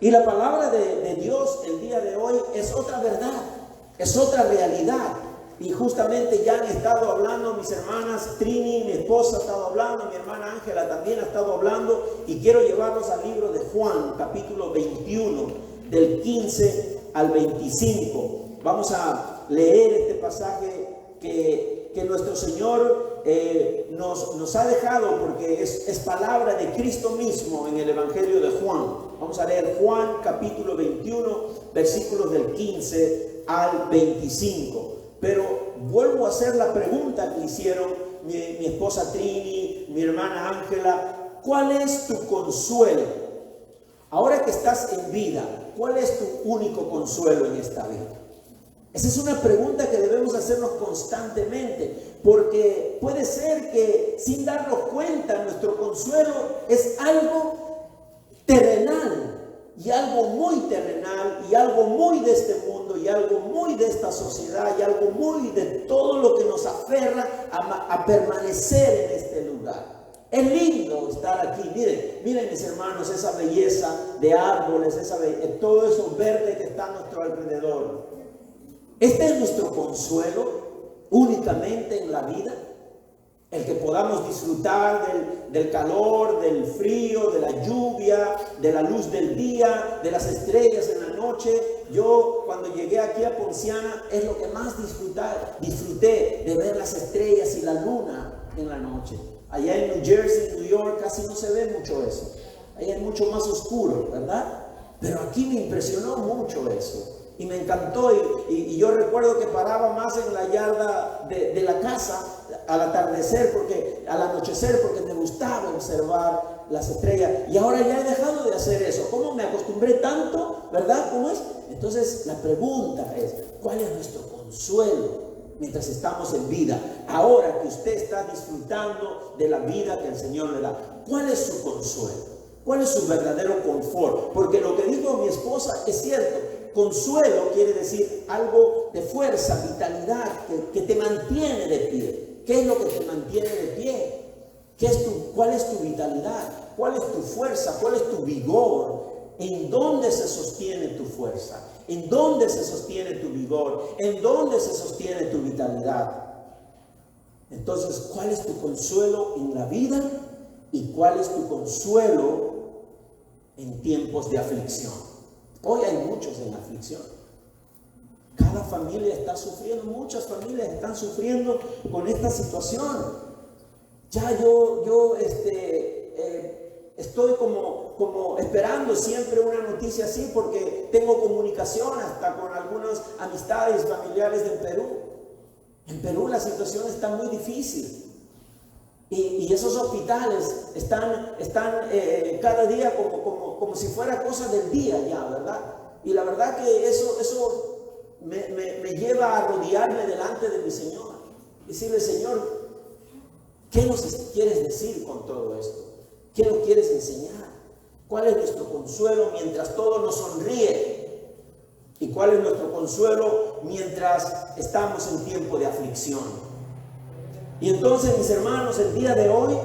Y la palabra de Dios el día de hoy es otra verdad, es otra realidad. Y justamente ya han estado hablando mis hermanas Trini, mi esposa ha estado hablando, mi hermana Ángela también ha estado hablando. Y quiero llevarlos al libro de Juan, capítulo 21, del 15 al 25. Vamos a leer este pasaje que nuestro Señor nos ha dejado, porque es palabra de Cristo mismo en el Evangelio de Juan. Vamos a leer Juan capítulo 21, versículos del 15 al 25. Pero vuelvo a hacer la pregunta que hicieron mi esposa Trini, mi hermana Ángela. ¿Cuál es tu consuelo? Ahora que estás en vida, ¿cuál es tu único consuelo en esta vida? Esa es una pregunta que debemos hacernos constantemente, porque puede ser que sin darnos cuenta nuestro consuelo es algo terrenal, y algo muy terrenal, y algo muy de este mundo, y algo muy de esta sociedad, y algo muy de todo lo que nos aferra a permanecer en este lugar. Es lindo estar aquí. Miren mis hermanos, esa belleza de árboles, todo eso verde que está a nuestro alrededor. Este es nuestro consuelo únicamente en la vida, el que podamos disfrutar del calor, del frío, de la lluvia, de la luz del día, de las estrellas en la noche. Yo cuando llegué aquí a Ponciana es lo que más disfruté de ver las estrellas y la luna en la noche. Allá en New Jersey, New York, casi no se ve mucho eso. Allá es mucho más oscuro, ¿verdad? Pero aquí me impresionó mucho eso. Y me encantó, y yo recuerdo que paraba más en la yarda de la casa al atardecer, al anochecer, porque me gustaba observar las estrellas. Y ahora ya he dejado de hacer eso. ¿Cómo me acostumbré tanto? ¿Verdad? ¿Cómo es? Entonces la pregunta es, ¿cuál es nuestro consuelo mientras estamos en vida? Ahora que usted está disfrutando de la vida que el Señor le da, ¿cuál es su consuelo? ¿Cuál es su verdadero confort? Porque lo que dijo mi esposa es cierto. Consuelo quiere decir algo de fuerza, vitalidad, que te mantiene de pie. ¿Qué es lo que te mantiene de pie? ¿Cuál es tu vitalidad? ¿Cuál es tu fuerza? ¿Cuál es tu vigor? ¿En dónde se sostiene tu fuerza? ¿En dónde se sostiene tu vigor? ¿En dónde se sostiene tu vitalidad? Entonces, ¿cuál es tu consuelo en la vida? ¿Y cuál es tu consuelo en tiempos de aflicción? Hoy hay muchos en aflicción. Cada familia está sufriendo, muchas familias están sufriendo con esta situación. Ya yo estoy como esperando siempre una noticia así, porque tengo comunicación hasta con algunas amistades familiares del Perú. En Perú la situación está muy difícil. Y esos hospitales están cada día como si fuera cosa del día ya, ¿verdad? Y la verdad que eso me lleva a arrodillarme delante de mi Señor. Y decirle, Señor, ¿qué nos quieres decir con todo esto? ¿Qué nos quieres enseñar? ¿Cuál es nuestro consuelo mientras todo nos sonríe? ¿Y cuál es nuestro consuelo mientras estamos en tiempo de aflicción? Y entonces, mis hermanos, el día de hoy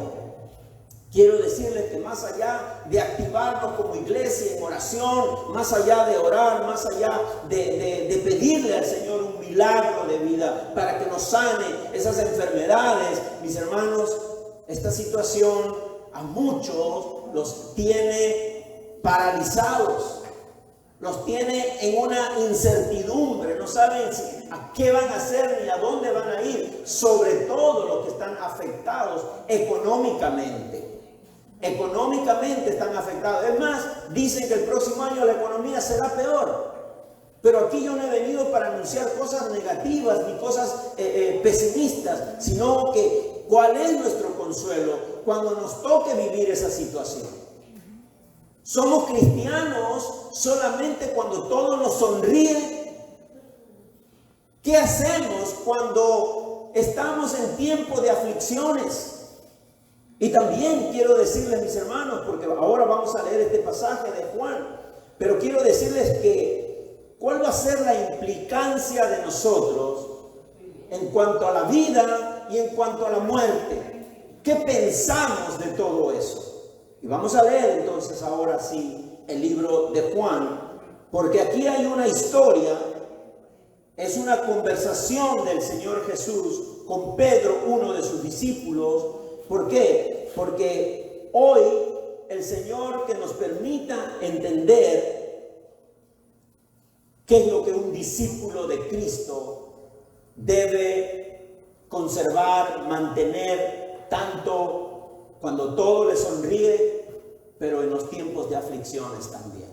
quiero decirles que más allá de activarnos como iglesia en oración, más allá de orar, más allá de pedirle al Señor un milagro de vida para que nos sane esas enfermedades, mis hermanos, esta situación a muchos los tiene paralizados. Los tiene en una incertidumbre, no saben a qué van a hacer ni a dónde van a ir, sobre todo los que están afectados económicamente. Económicamente están afectados. Es más, dicen que el próximo año la economía será peor. Pero aquí yo no he venido para anunciar cosas negativas ni cosas pesimistas, sino que cuál es nuestro consuelo cuando nos toque vivir esa situación. Somos cristianos solamente cuando todo nos sonríe. ¿Qué hacemos cuando estamos en tiempo de aflicciones? Y también quiero decirles, mis hermanos, porque ahora vamos a leer este pasaje de Juan, pero quiero decirles que cuál va a ser la implicancia de nosotros en cuanto a la vida y en cuanto a la muerte. ¿Qué pensamos de todo eso? Y vamos a leer entonces ahora sí el libro de Juan, porque aquí hay una historia, es una conversación del Señor Jesús con Pedro, uno de sus discípulos. ¿Por qué? Porque hoy el Señor que nos permita entender qué es lo que un discípulo de Cristo debe conservar, mantener, tanto cuando todo le sonríe, pero en los tiempos de aflicciones también.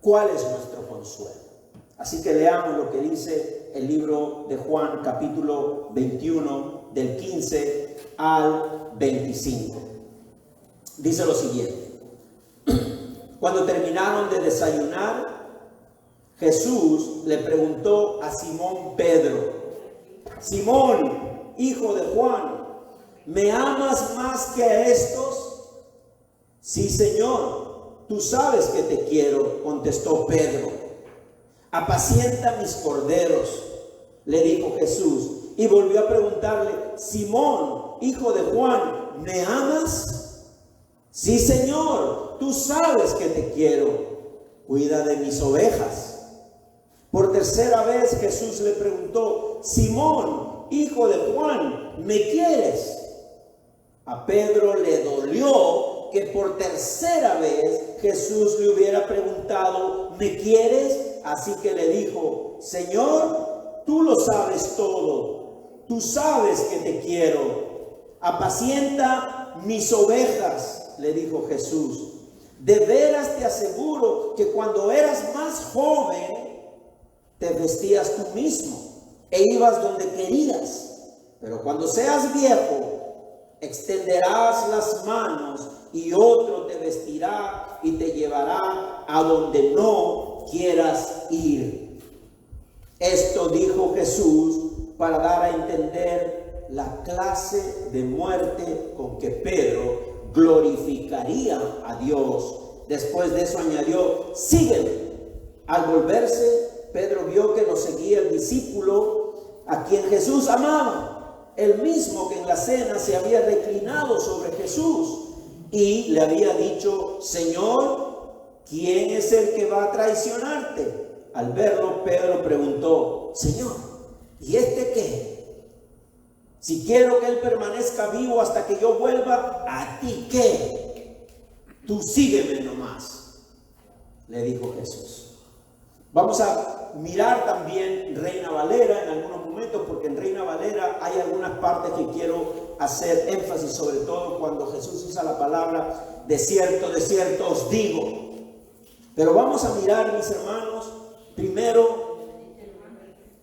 ¿Cuál es nuestro consuelo? Así que leamos lo que dice el libro de Juan, capítulo 21, del 15 al 25. Dice lo siguiente: cuando terminaron de desayunar, Jesús le preguntó a Simón Pedro: Simón, hijo de Juan, ¿me amas más que a estos? Sí, Señor, tú sabes que te quiero, contestó Pedro. Apacienta mis corderos, le dijo Jesús, y volvió a preguntarle: Simón, hijo de Juan, ¿me amas? Sí, Señor, tú sabes que te quiero, cuida de mis ovejas. Por tercera vez Jesús le preguntó: Simón, hijo de Juan, ¿me quieres? A Pedro le dolió que por tercera vez Jesús le hubiera preguntado: ¿me quieres? Así que le dijo: Señor, tú lo sabes todo, tú sabes que te quiero. Apacienta mis ovejas, le dijo Jesús. De veras te aseguro que cuando eras más joven, te vestías tú mismo e ibas donde querías. Pero cuando seas viejo, extenderás las manos y otro te vestirá y te llevará a donde no quieras ir. Esto dijo Jesús para dar a entender la clase de muerte con que Pedro glorificaría a Dios. Después de eso añadió: sígueme. Al volverse, Pedro vio que lo seguía el discípulo a quien Jesús amaba, el mismo que en la cena se había reclinado sobre Jesús y le había dicho: Señor, ¿quién es el que va a traicionarte? Al verlo, Pedro preguntó: Señor, ¿y este qué? Si quiero que él permanezca vivo hasta que yo vuelva, ¿a ti qué? Tú sígueme nomás, le dijo Jesús. Vamos a mirar también Reina Valera en algunos momentos, porque en Reina Valera hay algunas partes que quiero hacer énfasis, sobre todo cuando Jesús usa la palabra de cierto os digo. Pero vamos a mirar, mis hermanos, primero,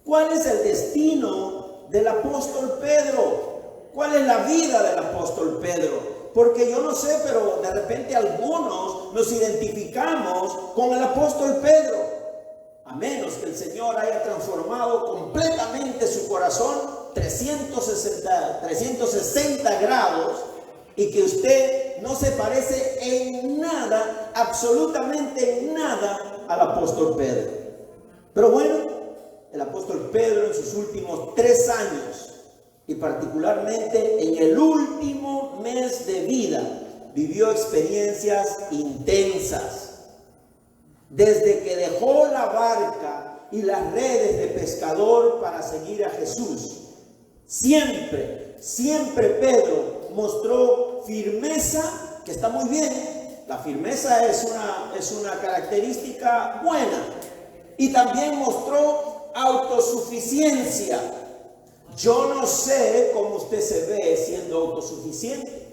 ¿cuál es el destino del apóstol Pedro? ¿Cuál es la vida del apóstol Pedro? Porque yo no sé, pero de repente algunos nos identificamos con el apóstol Pedro. A menos que el Señor haya transformado completamente su corazón 360 grados y que usted no se parece en nada, absolutamente en nada al apóstol Pedro. Pero bueno, el apóstol Pedro en sus últimos 3 años y particularmente en el último mes de vida vivió experiencias intensas. Desde que dejó la barca y las redes de pescador para seguir a Jesús, siempre Pedro mostró firmeza, que está muy bien. La firmeza es una característica buena. Y también mostró autosuficiencia. Yo no sé cómo usted se ve siendo autosuficiente,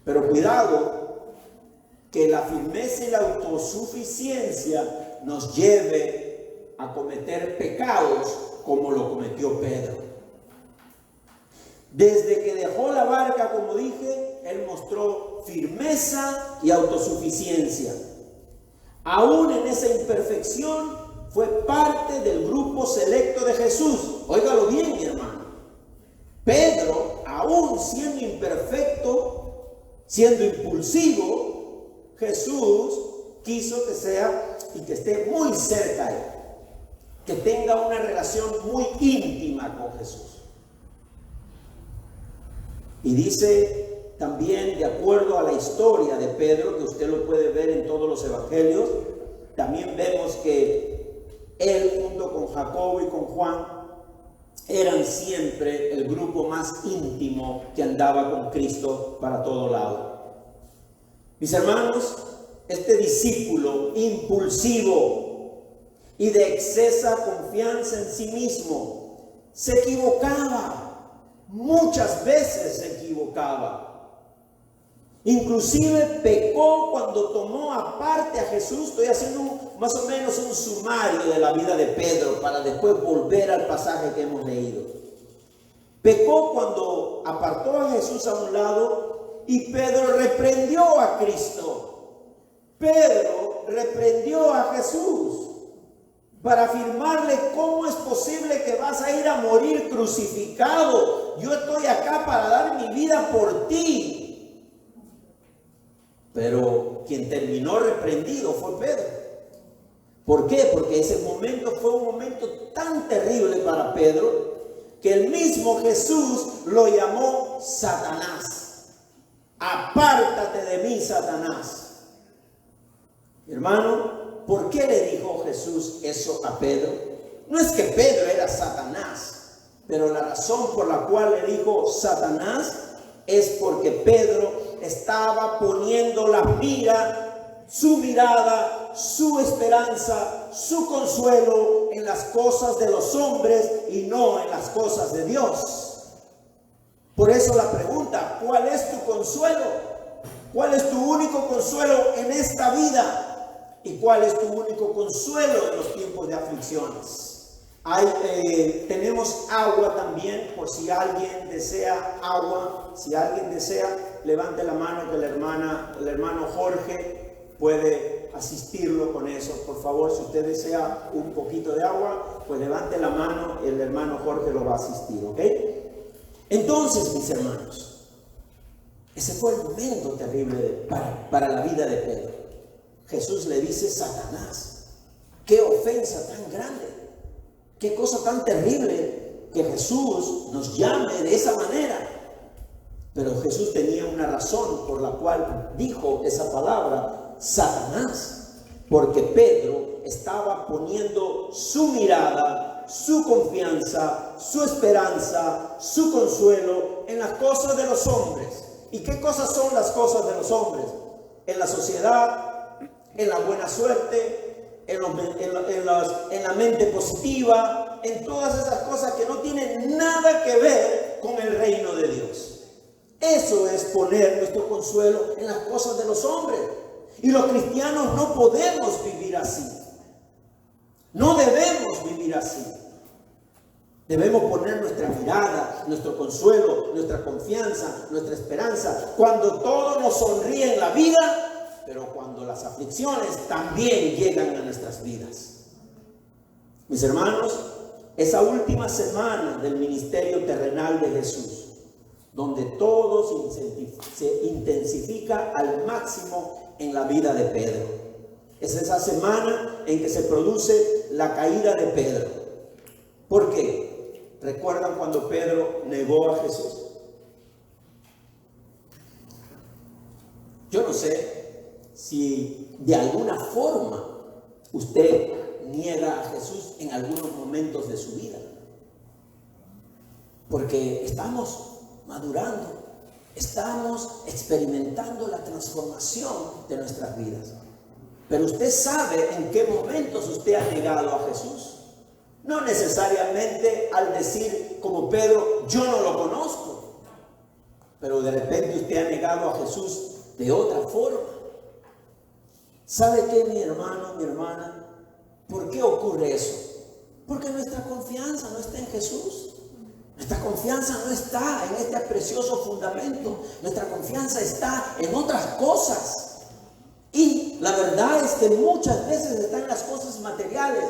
pero cuidado que la firmeza y la autosuficiencia nos lleve a cometer pecados como lo cometió Pedro. Desde que dejó la barca, como dije, él mostró firmeza y autosuficiencia. Aún en esa imperfección, fue parte del grupo selecto de Jesús. Óigalo bien, mi hermano. Pedro, aún siendo imperfecto, siendo impulsivo, Jesús quiso que sea y que esté muy cerca de él, que tenga una relación muy íntima con Jesús. Y dice también de acuerdo a la historia de Pedro, que usted lo puede ver en todos los evangelios, también vemos que él junto con Jacobo y con Juan eran siempre el grupo más íntimo que andaba con Cristo para todo lado. Mis hermanos, este discípulo impulsivo y de excesa confianza en sí mismo se equivocaba, muchas veces se equivocaba. Inclusive pecó cuando tomó aparte a Jesús. Estoy haciendo más o menos un sumario de la vida de Pedro para después volver al pasaje que hemos leído. Pecó cuando apartó a Jesús a un lado y Pedro reprendió a Cristo. Pedro reprendió a Jesús para afirmarle: ¿cómo es posible que vas a ir a morir crucificado? Yo estoy acá para dar mi vida por ti. Pero quien terminó reprendido fue Pedro. ¿Por qué? Porque ese momento fue un momento tan terrible para Pedro que el mismo Jesús lo llamó Satanás. Apártate de mí, Satanás. Hermano, ¿por qué le dijo Jesús eso a Pedro? No es que Pedro era Satanás, pero la razón por la cual le dijo Satanás es porque Pedro estaba poniendo su mirada, su esperanza, su consuelo en las cosas de los hombres y no en las cosas de Dios. Por eso la pregunta: ¿cuál es tu consuelo? ¿Cuál es tu único consuelo en esta vida? ¿Y cuál es tu único consuelo en los tiempos de aflicciones? Tenemos agua también, por si alguien desea agua. Si alguien desea, levante la mano, que el hermano Jorge puede asistirlo con eso. Por favor, si usted desea un poquito de agua, pues levante la mano y el hermano Jorge lo va a asistir, ¿ok? Entonces, mis hermanos, ese fue el momento terrible para la vida de Pedro. Jesús le dice Satanás. ¡Qué ofensa tan grande! ¡Qué cosa tan terrible que Jesús nos llame de esa manera! Pero Jesús tenía una razón por la cual dijo esa palabra, Satanás, porque Pedro estaba poniendo su mirada, su confianza, su esperanza, su consuelo en las cosas de los hombres. ¿Y qué cosas son las cosas de los hombres? En la sociedad, en la buena suerte, en la mente positiva, en todas esas cosas que no tienen nada que ver con el reino de Dios. Eso es poner nuestro consuelo en las cosas de los hombres. Y los cristianos no podemos vivir así. No debemos vivir así. Debemos poner nuestra mirada, nuestro consuelo, nuestra confianza, nuestra esperanza, cuando todo nos sonríe en la vida, pero cuando las aflicciones también llegan a nuestras vidas. Mis hermanos, esa última semana del ministerio terrenal de Jesús, donde todo se intensifica al máximo en la vida de Pedro. Es esa semana en que se produce la caída de Pedro. ¿Por qué? ¿Recuerdan cuando Pedro negó a Jesús? Yo no sé si de alguna forma usted niega a Jesús en algunos momentos de su vida. Porque estamos madurando, estamos experimentando la transformación de nuestras vidas. Pero usted sabe en qué momentos usted ha negado a Jesús. No necesariamente al decir como Pedro, yo no lo conozco. Pero de repente usted ha negado a Jesús de otra forma. ¿Sabe qué, mi hermano, mi hermana? ¿Por qué ocurre eso? Porque nuestra confianza no está en Jesús. Nuestra confianza no está en este precioso fundamento. Nuestra confianza está en otras cosas. Y la verdad es que muchas veces está en las cosas materiales.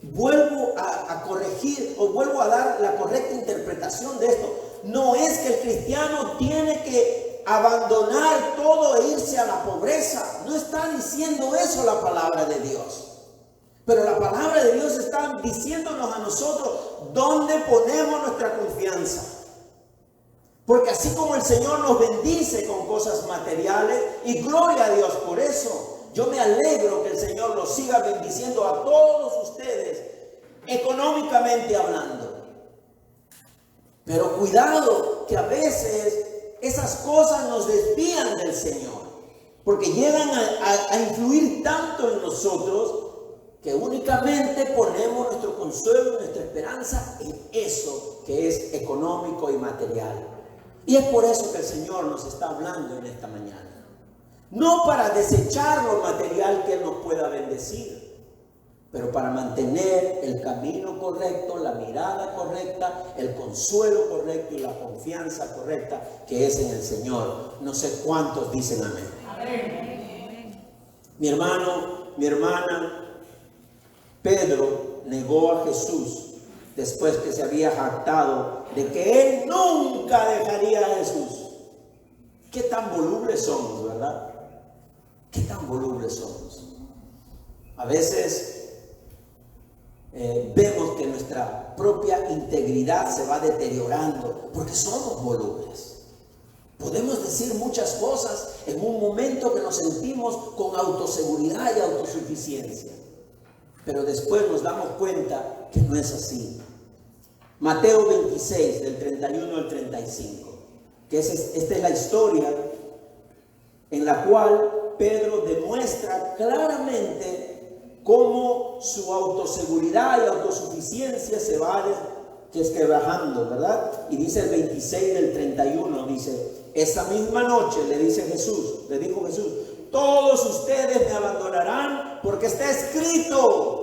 Vuelvo a corregir o vuelvo a dar la correcta interpretación de esto. No es que el cristiano tiene que abandonar todo e irse a la pobreza. No está diciendo eso la palabra de Dios. Pero la palabra de Dios está diciéndonos a nosotros dónde ponemos nuestra confianza. Porque así como el Señor nos bendice con cosas materiales, y gloria a Dios por eso, yo me alegro que el Señor los siga bendiciendo a todos ustedes, económicamente hablando. Pero cuidado, que a veces esas cosas nos desvían del Señor, porque llegan a influir tanto en nosotros que únicamente ponemos nuestro consuelo, nuestra esperanza en eso que es económico y material. Y es por eso que el Señor nos está hablando en esta mañana. No para desechar lo material que Él nos pueda bendecir, pero para mantener el camino correcto, la mirada correcta, el consuelo correcto y la confianza correcta que es en el Señor. No sé cuántos dicen amén. Amén. Mi hermano, mi hermana, Pedro negó a Jesús después que se había jactado de que él nunca dejaría a Jesús. Qué tan volubles somos, ¿verdad? Qué tan volubles somos. A veces vemos que nuestra propia integridad se va deteriorando porque somos volubles. Podemos decir muchas cosas en un momento que nos sentimos con autoseguridad y autosuficiencia, pero después nos damos cuenta que no es así. Mateo 26, del 31 al 35, que esta es la historia en la cual Pedro demuestra claramente cómo su autoseguridad y autosuficiencia se va desquebrajando, ¿verdad? Y dice el 26 del 31, dice: esa misma noche le dijo Jesús, todos ustedes me abandonarán porque está escrito.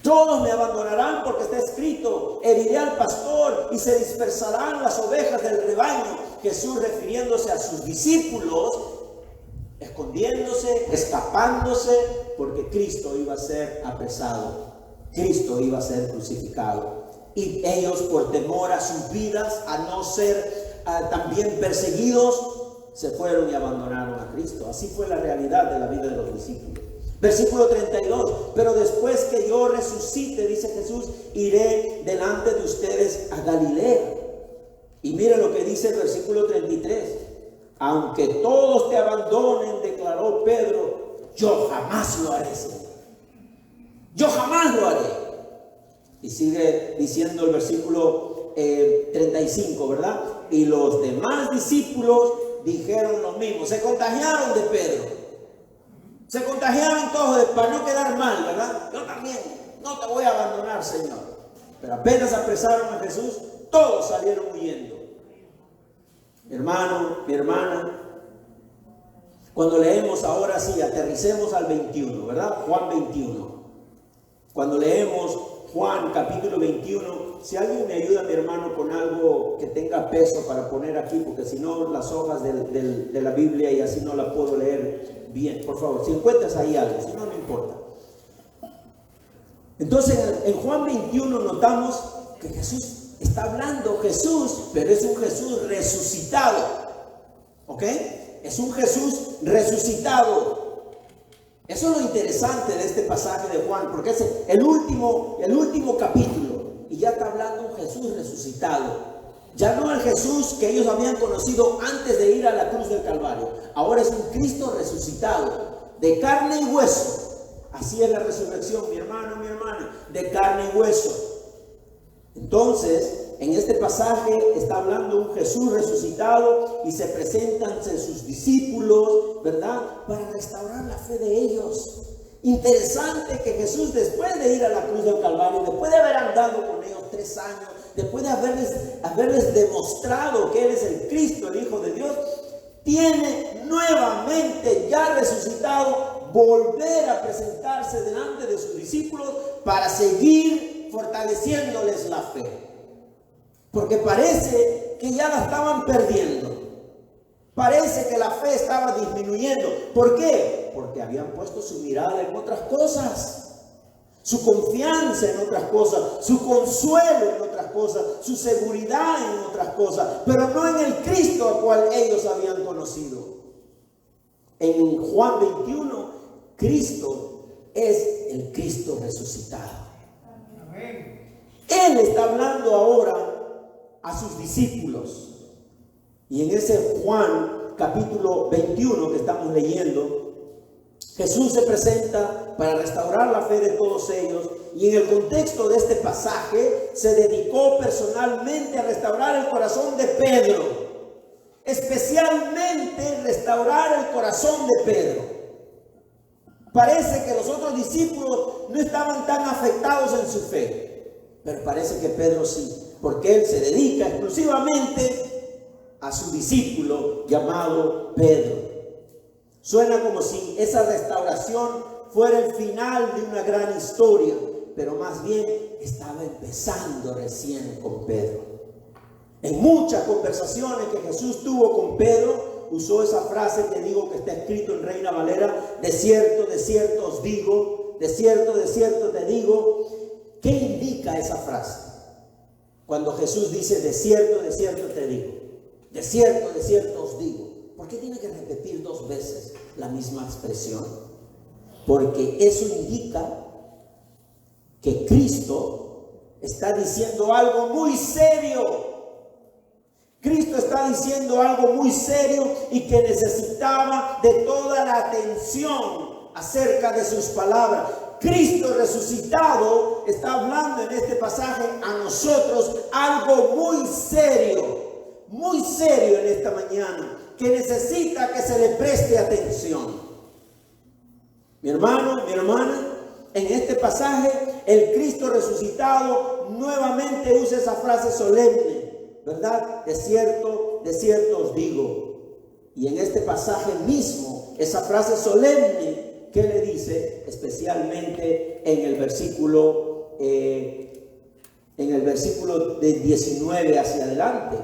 Todos me abandonarán porque está escrito: heriré al pastor y se dispersarán las ovejas del rebaño. Jesús, refiriéndose a sus discípulos, escondiéndose, escapándose, porque Cristo iba a ser apresado, Cristo iba a ser crucificado. Y ellos, por temor a sus vidas, a no ser también perseguidos, se fueron y abandonaron a Cristo. Así fue la realidad de la vida de los discípulos. Versículo 32, pero después que yo resucite, dice Jesús, iré delante de ustedes a Galilea. Y mire lo que dice el versículo 33. Aunque todos te abandonen, declaró Pedro, yo jamás lo haré, Señor. Yo jamás lo haré. Y sigue diciendo el versículo 35, ¿verdad? Y los demás discípulos dijeron lo mismo. Se contagiaron de Pedro. Se contagiaron todos para no quedar mal, ¿verdad? Yo también, no te voy a abandonar, Señor. Pero apenas apresaron a Jesús, todos salieron huyendo. Mi hermano, mi hermana, cuando leemos ahora sí, aterricemos al 21, ¿verdad? Juan 21. Cuando leemos Juan capítulo 21, si alguien me ayuda, mi hermano, con algo que tenga peso para poner aquí, porque si no las hojas de la Biblia y así no la puedo leer bien, por favor, si encuentras ahí algo, si no, no importa. Entonces en Juan 21 notamos que Jesús está hablando, pero es un Jesús resucitado, ¿ok? Es un Jesús resucitado. Eso es lo interesante de este pasaje de Juan, porque es el último capítulo y ya está hablando un Jesús resucitado. Ya no el Jesús que ellos habían conocido antes de ir a la cruz del Calvario. Ahora es un Cristo resucitado, de carne y hueso. Así es la resurrección, mi hermano, mi hermana, de carne y hueso. Entonces, en este pasaje está hablando un Jesús resucitado y se presentan sus discípulos, ¿verdad? Para restaurar la fe de ellos. Interesante que Jesús, después de ir a la cruz del Calvario, después de haber andado con ellos 3 años, después de haberles demostrado que Él es el Cristo, el Hijo de Dios, tiene nuevamente, ya resucitado, volver a presentarse delante de sus discípulos para seguir fortaleciéndoles la fe. Porque parece que ya la estaban perdiendo. Parece que la fe estaba disminuyendo. ¿Por qué? Porque habían puesto su mirada en otras cosas. Su confianza en otras cosas, su consuelo en otras cosas, su seguridad en otras cosas, pero no en el Cristo al cual ellos habían conocido. En Juan 21, Cristo es el Cristo resucitado. Él está hablando ahora a sus discípulos. Y en ese Juan capítulo 21 que estamos leyendo, Jesús se presenta para restaurar la fe de todos ellos, y en el contexto de este pasaje se dedicó personalmente a restaurar el corazón de Pedro, especialmente restaurar el corazón de Pedro. Parece que los otros discípulos no estaban tan afectados en su fe, pero parece que Pedro sí, porque él se dedica exclusivamente a su discípulo llamado Pedro. Suena como si esa restauración fuera el final de una gran historia, pero más bien estaba empezando recién con Pedro. En muchas conversaciones que Jesús tuvo con Pedro, usó esa frase que digo que está escrito en Reina Valera: de cierto os digo, de cierto te digo. ¿Qué indica esa frase? Cuando Jesús dice de cierto te digo, de cierto os digo. ¿Por qué tiene que repetir 2 veces la misma expresión? Porque eso indica que Cristo está diciendo algo muy serio. Cristo está diciendo algo muy serio y que necesitaba de toda la atención acerca de sus palabras. Cristo resucitado está hablando en este pasaje a nosotros algo muy serio en esta mañana, que necesita que se le preste atención. Mi hermano, mi hermana, en este pasaje el Cristo resucitado nuevamente usa esa frase solemne, ¿verdad? De cierto os digo. Y en este pasaje mismo, esa frase solemne que le dice, especialmente en el versículo de 19 hacia adelante.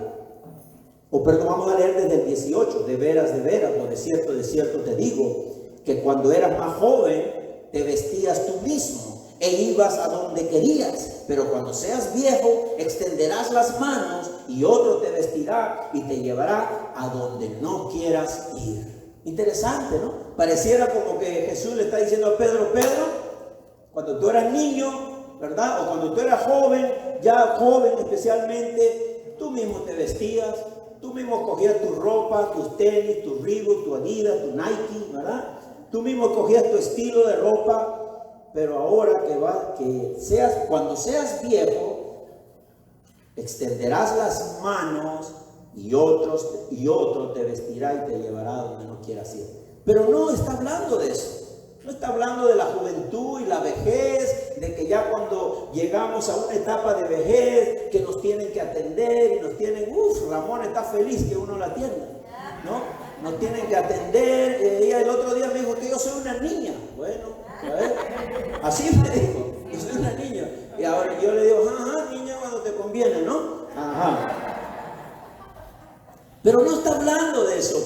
Vamos a leer desde el 18. De veras, o de cierto te digo, que cuando eras más joven te vestías tú mismo e ibas a donde querías, pero cuando seas viejo extenderás las manos y otro te vestirá y te llevará a donde no quieras ir. Interesante, ¿no? Pareciera como que Jesús le está diciendo a Pedro: cuando tú eras niño, ¿verdad? O cuando tú eras joven, ya joven especialmente, tú mismo te vestías, tú mismo cogías tu ropa, tus tenis, tu Reebok, tu Adidas, tu Nike, ¿verdad? Tú mismo cogías tu estilo de ropa, pero ahora cuando seas viejo, extenderás las manos y otro te vestirá y te llevará a donde no quieras ir. Pero no está hablando de eso. No está hablando de la juventud y la vejez, de que ya cuando llegamos a una etapa de vejez, que nos tienen que atender y nos tienen, Ramón está feliz que uno la atienda, ¿no? Nos tienen que atender. Ella el otro día me dijo que yo soy una niña. Bueno, a ver, así me dijo, yo soy una niña. Y ahora yo le digo, niña, cuando te conviene, ¿no? Pero no está hablando de eso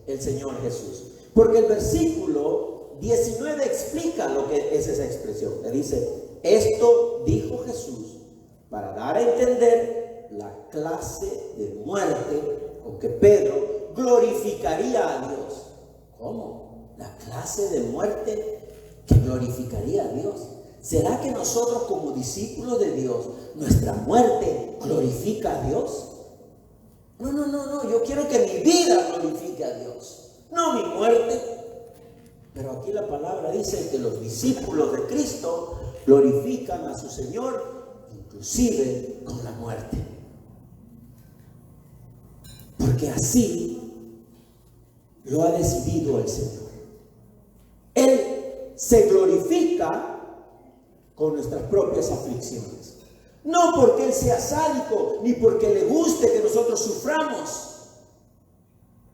el Señor Jesús, porque el versículo 19 explica lo que es esa expresión. Le dice: esto dijo Jesús para dar a entender la clase de muerte con que Pedro glorificaría a Dios. ¿Cómo? La clase de muerte que glorificaría a Dios. ¿Será que nosotros como discípulos de Dios, nuestra muerte glorifica a Dios? No, yo quiero que mi vida glorifique a Dios, no mi muerte. Pero aquí la palabra dice que los discípulos de Cristo glorifican a su Señor, inclusive con la muerte. Porque así lo ha decidido el Señor. Él se glorifica con nuestras propias aflicciones. No porque Él sea sádico, ni porque le guste que nosotros suframos,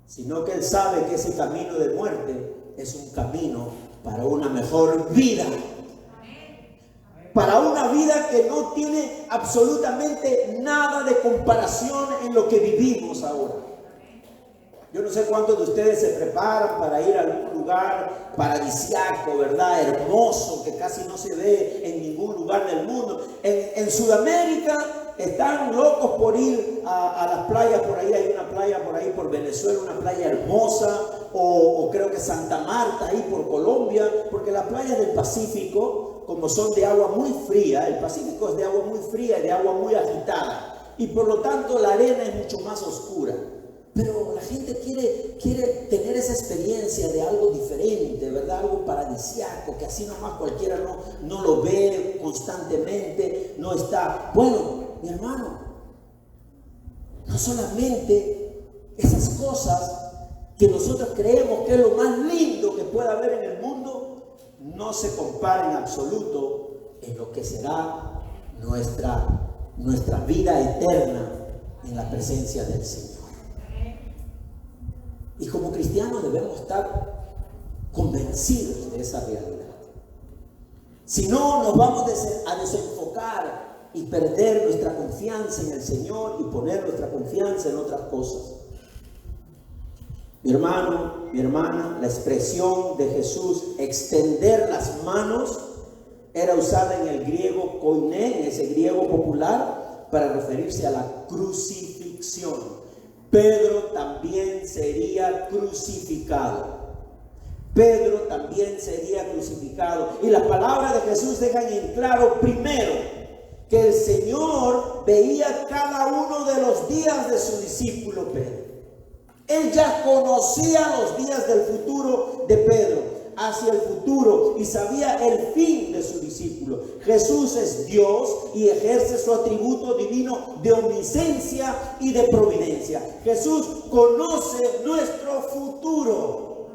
sino que Él sabe que ese camino de muerte es un camino para una mejor vida. Para una vida que no tiene absolutamente nada de comparación en lo que vivimos ahora. Yo no sé cuántos de ustedes se preparan para ir a algún lugar paradisíaco, ¿verdad? Hermoso, que casi no se ve en ningún lugar del mundo. En Sudamérica están locos por ir a las playas. Por ahí hay una playa por ahí por Venezuela, una playa hermosa, o creo que Santa Marta, ahí por Colombia, porque las playas del Pacífico, como son de agua muy fría, el Pacífico es de agua muy fría y de agua muy agitada. y por lo tanto la arena es mucho más oscura. Pero la gente quiere tener esa experiencia de algo diferente, ¿verdad? Algo paradisíaco, que así nomás cualquiera no lo ve constantemente, no está. Bueno, mi hermano, no solamente esas cosas que nosotros creemos que es lo más lindo que puede haber en el mundo, no se compara en absoluto en lo que será nuestra vida eterna en la presencia del Señor. Y como cristianos debemos estar convencidos de esa realidad. Si no, nos vamos a desenfocar y perder nuestra confianza en el Señor y poner nuestra confianza en otras cosas. Mi hermano, mi hermana, la expresión de Jesús, extender las manos, era usada en el griego koiné, en ese griego popular, para referirse a la crucifixión. Pedro también sería crucificado. Pedro también sería crucificado. Y las palabras de Jesús dejan en claro, primero, que el Señor veía cada uno de los días de su discípulo Pedro. Él ya conocía los días del futuro de Pedro, hacia el futuro, y sabía el fin de su discípulo. Jesús es Dios y ejerce su atributo divino de omnisciencia y de providencia. Jesús conoce nuestro futuro.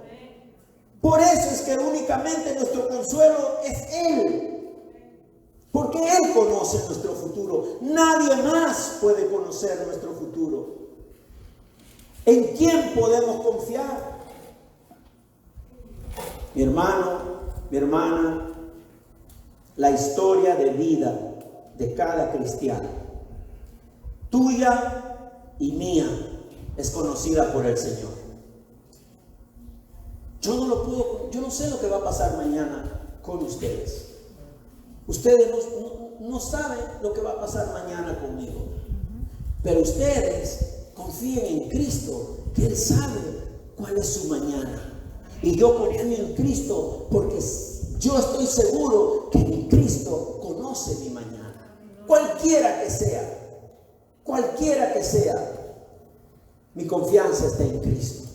Por eso es que únicamente nuestro consuelo es Él, porque Él conoce nuestro futuro. Nadie más puede conocer nuestro futuro. ¿En quién podemos confiar? Mi hermano, mi hermana, la historia de vida de cada cristiano, tuya y mía, es conocida por el Señor. Yo no sé lo que va a pasar mañana con ustedes. Ustedes no saben lo que va a pasar mañana conmigo. Pero ustedes confíen en Cristo, que Él sabe cuál es su mañana. Y yo confío en Cristo porque yo estoy seguro que mi Cristo conoce mi mañana. Cualquiera que sea, mi confianza está en Cristo.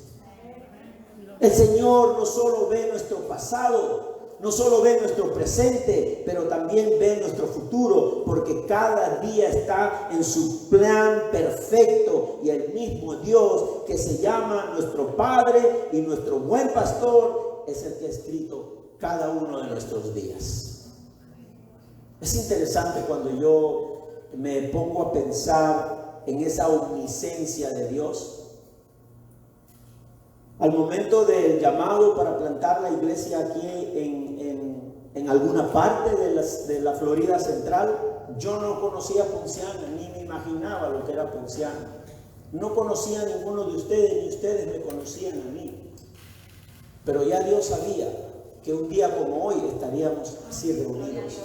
El Señor no solo ve nuestro pasado, no solo ve nuestro presente, pero también ve nuestro futuro, porque cada día está en su plan perfecto. Y el mismo Dios que se llama nuestro Padre y nuestro buen pastor es el que ha escrito cada uno de nuestros días. Es interesante cuando yo me pongo a pensar en esa omnisciencia de Dios. Al momento del llamado para plantar la iglesia aquí en alguna parte de la Florida Central, yo no conocía Ponciana, ni me imaginaba lo que era Ponciana. No conocía a ninguno de ustedes, ni ustedes me conocían a mí. Pero ya Dios sabía que un día como hoy estaríamos así reunidos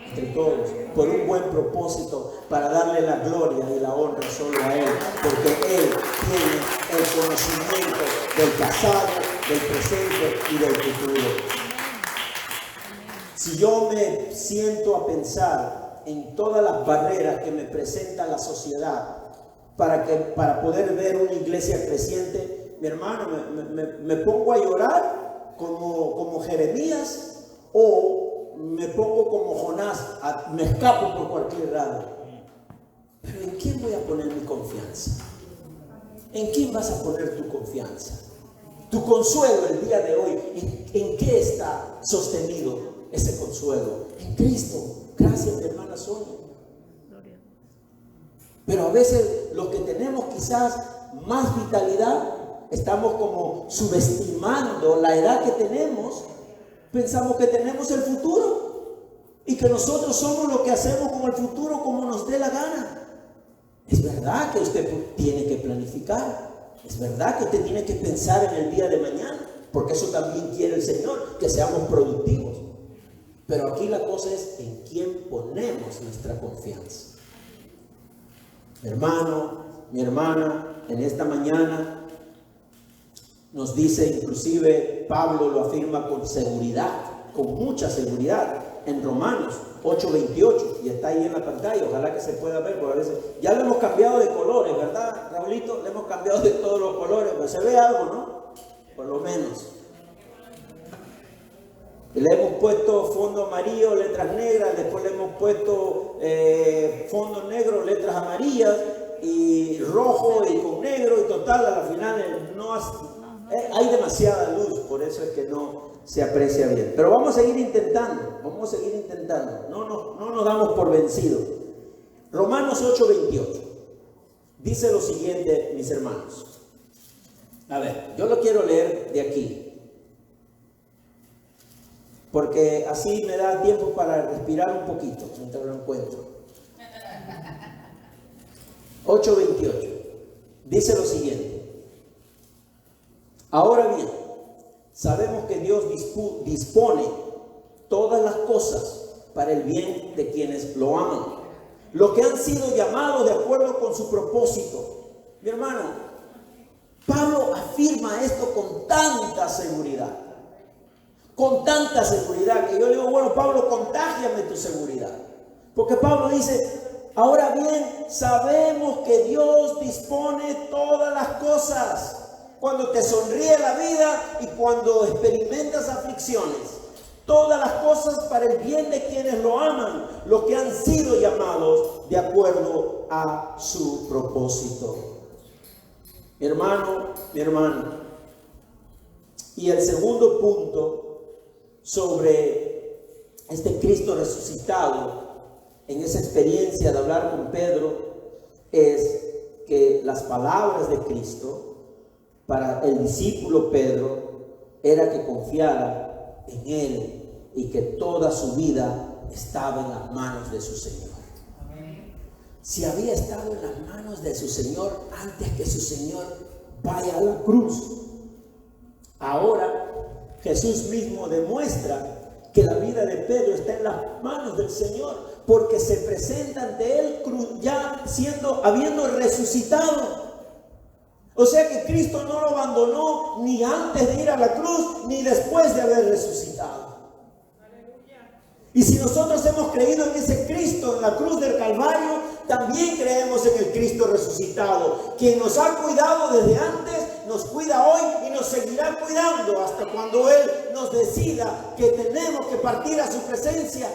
entre todos, por un buen propósito, para darle la gloria y la honra solo a Él, porque Él tiene el conocimiento del pasado, del presente y del futuro. Si yo me siento a pensar en todas las barreras que me presenta la sociedad para poder ver una iglesia creciente, mi hermano, me pongo a llorar como Jeremías, o me pongo como Jonás, me escapo por cualquier lado. Pero ¿en quién voy a poner mi confianza? ¿En quién vas a poner tu confianza? Tu consuelo el día de hoy, ¿en qué está sostenido ese consuelo? En Cristo. Gracias, mi hermana Sonia. Pero a veces los que tenemos quizás más vitalidad, estamos como subestimando la edad que tenemos. Pensamos que tenemos el futuro y que nosotros somos lo que hacemos con el futuro como nos dé la gana. Es verdad que usted tiene que planificar, es verdad que usted tiene que pensar en el día de mañana, porque eso también quiere el Señor, que seamos productivos. Pero aquí la cosa es en quién ponemos nuestra confianza. Mi hermano, mi hermana, en esta mañana nos dice, inclusive Pablo lo afirma con seguridad, con mucha seguridad. en Romanos 8:28 y está ahí en la pantalla, ojalá que se pueda ver, porque a veces ya lo hemos cambiado de colores, ¿verdad, Raulito? Le hemos cambiado de todos los colores, pues se ve algo, ¿no? Por lo menos. Le hemos puesto fondo amarillo, letras negras, después le hemos puesto fondo negro, letras amarillas, y rojo y con negro, y total, a la final no hay demasiada luz, por eso es que no se aprecia bien. Pero vamos a seguir intentando, no nos damos por vencidos. Romanos 8:28 dice lo siguiente, mis hermanos. A ver, yo lo quiero leer de aquí, porque así me da tiempo para respirar un poquito mientras lo encuentro. 8:28 dice lo siguiente: ahora bien, sabemos que Dios dispone todas las cosas para el bien de quienes lo aman, los que han sido llamados de acuerdo con su propósito. Mi hermano, Pablo afirma esto con tanta seguridad, que yo digo, bueno, Pablo, contágiame tu seguridad, porque Pablo dice: ahora bien, sabemos que Dios dispone todas las cosas. Cuando te sonríe la vida y cuando experimentas aflicciones, todas las cosas para el bien de quienes lo aman, los que han sido llamados de acuerdo a su propósito. Mi hermano. Y el segundo punto sobre este Cristo resucitado, en esa experiencia de hablar con Pedro, es que las palabras de Cristo para el discípulo Pedro era que confiara en Él y que toda su vida estaba en las manos de su Señor. Si había estado en las manos de su Señor antes que su Señor vaya a la cruz, ahora Jesús mismo demuestra que la vida de Pedro está en las manos del Señor, porque se presenta ante él ya habiendo resucitado. O sea que Cristo no lo abandonó ni antes de ir a la cruz, ni después de haber resucitado. Y si nosotros hemos creído en ese Cristo en la cruz del Calvario, también creemos en el Cristo resucitado, quien nos ha cuidado desde antes, nos cuida hoy y nos seguirá cuidando hasta cuando Él nos decida que tenemos que partir a su presencia.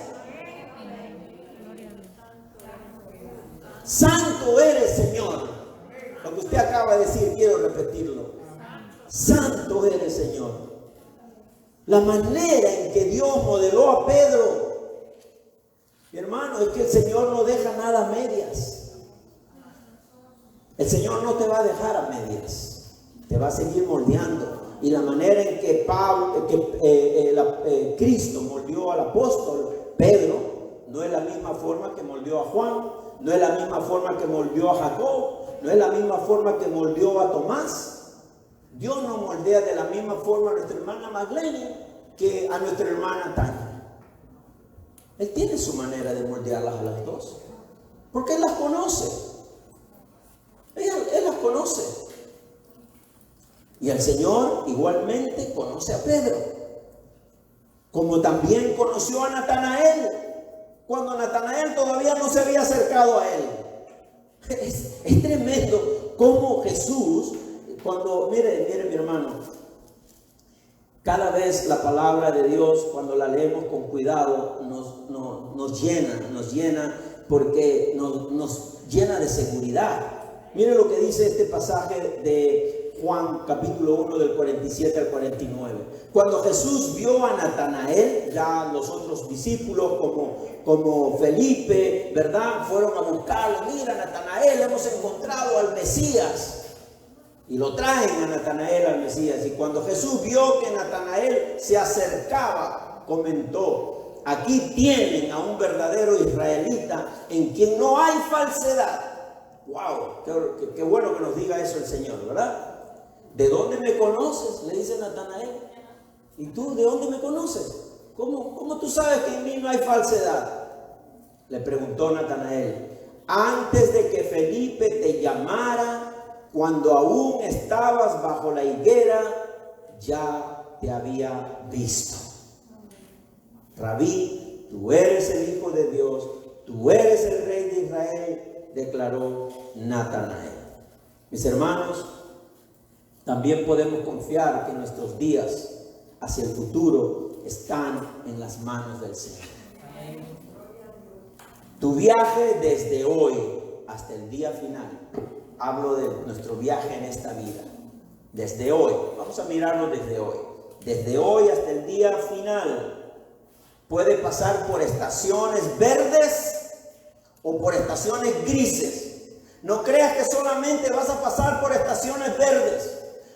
Santo eres, Señor. Lo que usted acaba de decir, quiero repetirlo. Santo eres, Señor. La manera en que Dios modeló a Pedro, mi hermano, es que el Señor no deja nada a medias. El Señor no te va a dejar a medias, te va a seguir moldeando. Y la manera en que Cristo moldeó al apóstol Pedro no es la misma forma que moldeó a Juan, no es la misma forma que moldeó a Jacob, no es la misma forma que moldeó a Tomás. Dios no moldea de la misma forma a nuestra hermana Magdalena que a nuestra hermana Tania. Él tiene su manera de moldearlas a las dos, porque Él las conoce. Él las conoce. Y el Señor igualmente conoce a Pedro, como también conoció a Natanael, cuando Natanael todavía no se había acercado a Él. Es tremendo cómo Jesús, mire mi hermano, cada vez la palabra de Dios, cuando la leemos con cuidado, nos llena porque nos llena de seguridad. Mire lo que dice este pasaje de Juan capítulo 1 del 47 al 49. Cuando Jesús vio a Natanael, ya los otros discípulos como Felipe, ¿verdad?, fueron a buscarlo. Mira, Natanael, hemos encontrado al Mesías. Y lo traen a Natanael al Mesías. Y cuando Jesús vio que Natanael se acercaba, comentó: aquí tienen a un verdadero israelita en quien no hay falsedad. ¡Wow! Qué bueno que nos diga eso el Señor, ¿verdad? ¿De dónde me conoces?, le dice Natanael. ¿Y tú de dónde me conoces? ¿Cómo tú sabes que en mí no hay falsedad? Le preguntó Natanael: antes de que Felipe te llamara, cuando aún estabas bajo la higuera, ya te había visto. Rabí, tú eres el Hijo de Dios, tú eres el Rey de Israel, declaró Natanael. Mis hermanos, también podemos confiar que nuestros días hacia el futuro están en las manos del Señor. Tu viaje desde hoy hasta el día final, hablo de nuestro viaje en esta vida, desde hoy, vamos a mirarlo desde hoy hasta el día final, puede pasar por estaciones verdes o por estaciones grises. No creas que solamente vas a pasar por estaciones verdes.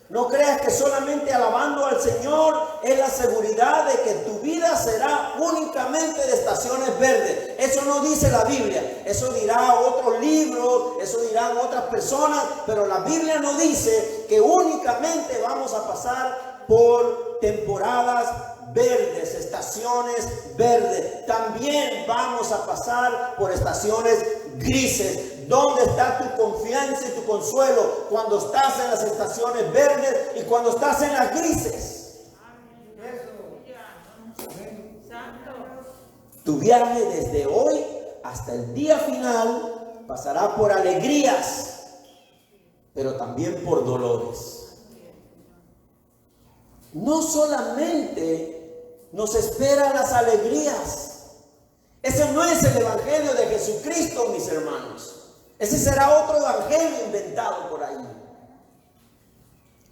No creas que solamente alabando al Señor es la seguridad de que tu vida será únicamente de estaciones verdes. Eso no dice la Biblia. Eso dirá otros libros, eso dirán otras personas, pero la Biblia no dice que únicamente vamos a pasar por temporadas verdes, estaciones verdes. También vamos a pasar por estaciones grises. ¿Dónde está tu confianza y tu consuelo cuando estás en las estaciones verdes y cuando estás en las grises? Tu viaje desde hoy hasta el día final pasará por alegrías, pero también por dolores. No solamente nos esperan las alegrías. Ese no es el evangelio de Jesucristo, mis hermanos. Ese será otro evangelio inventado por ahí.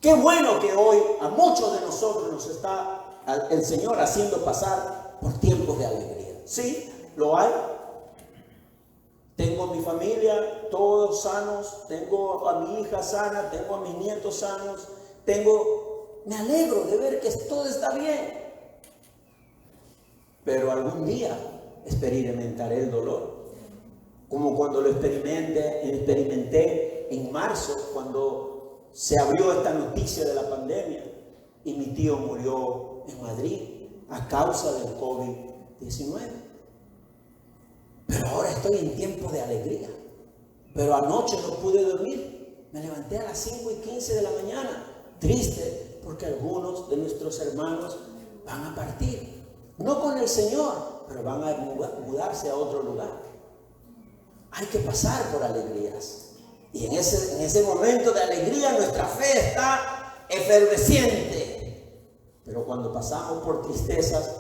Qué bueno que hoy a muchos de nosotros nos está el Señor haciendo pasar por tiempos de alegría. Sí, lo hay. Tengo a mi familia, todos sanos. Tengo a mi hija sana, tengo a mis nietos sanos. Me alegro de ver que todo está bien. Pero algún día experimentaré el dolor. Como cuando lo experimenté en marzo, cuando se abrió esta noticia de la pandemia y mi tío murió en Madrid a causa del COVID-19. Pero ahora estoy en tiempo de alegría. Pero anoche no pude dormir. Me levanté a las 5:15 de la mañana, triste porque algunos de nuestros hermanos van a partir. No con el Señor, pero van a mudarse a otro lugar. Hay que pasar por alegrías. Y en ese momento de alegría nuestra fe está efervesciente. Pero cuando pasamos por tristezas,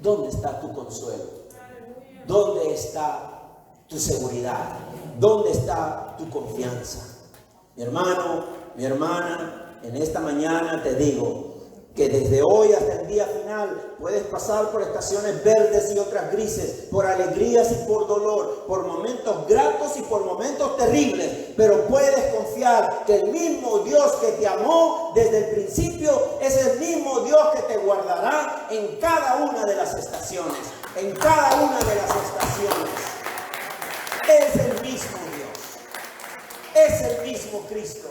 ¿dónde está tu consuelo? ¿Dónde está tu seguridad? ¿Dónde está tu confianza? Mi hermano, mi hermana, en esta mañana te digo que desde hoy hasta el día final puedes pasar por estaciones verdes y otras grises, por alegrías y por dolor, por momentos gratos y por momentos terribles, pero puedes confiar que el mismo Dios que te amó desde el principio es el mismo Dios que te guardará en cada una de las estaciones, en cada una de las estaciones. Es el mismo Dios, es el mismo Cristo.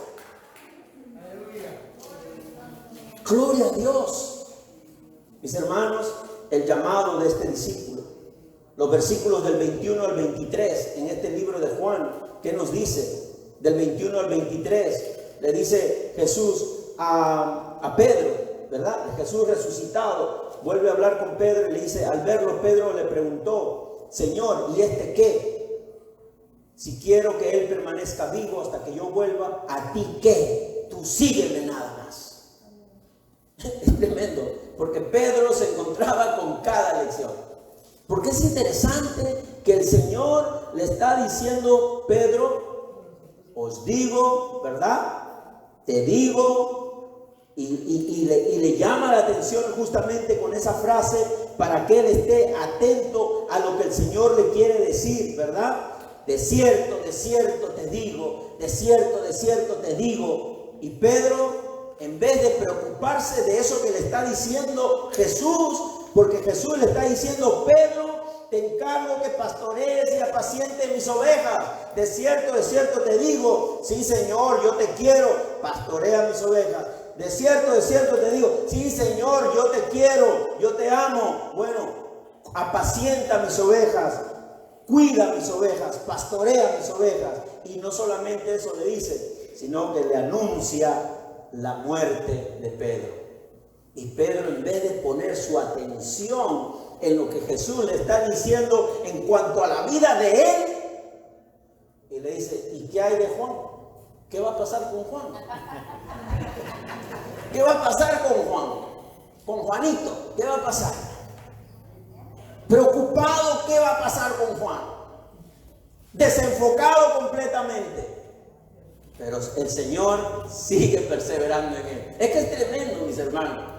Gloria a Dios. Mis hermanos, el llamado de este discípulo, los versículos del 21 al 23 en este libro de Juan, ¿qué nos dice? Del 21 al 23 le dice Jesús a Pedro, ¿verdad? Jesús resucitado vuelve a hablar con Pedro y le dice, al verlo Pedro le preguntó, Señor, ¿y este qué? Si quiero que él permanezca vivo hasta que yo vuelva, ¿a ti qué? Tú sígueme nada más. Es tremendo, porque Pedro se encontraba con cada lección. Porque es interesante que el Señor le está diciendo, Pedro, os digo, ¿verdad? Te digo, y le llama la atención justamente con esa frase para que él esté atento a lo que el Señor le quiere decir, ¿verdad? De cierto te digo, de cierto te digo. Y Pedro, en vez de preocuparse de eso que le está diciendo Jesús, porque Jesús le está diciendo, Pedro, te encargo que pastorees y apacientes mis ovejas. De cierto te digo, sí Señor, yo te quiero, pastorea mis ovejas. De cierto te digo, sí Señor, yo te quiero, yo te amo. Bueno, apacienta mis ovejas, cuida mis ovejas, pastorea mis ovejas. Y no solamente eso le dice, sino que le anuncia la muerte de Pedro. Y Pedro, en vez de poner su atención en lo que Jesús le está diciendo en cuanto a la vida de él. Y le dice, ¿y qué hay de Juan? ¿Qué va a pasar con Juan? ¿Qué va a pasar con Juan? Con Juanito, ¿qué va a pasar? Preocupado, ¿qué va a pasar con Juan? Desenfocado completamente. Pero el Señor sigue perseverando en él. Es que es tremendo, mis hermanos.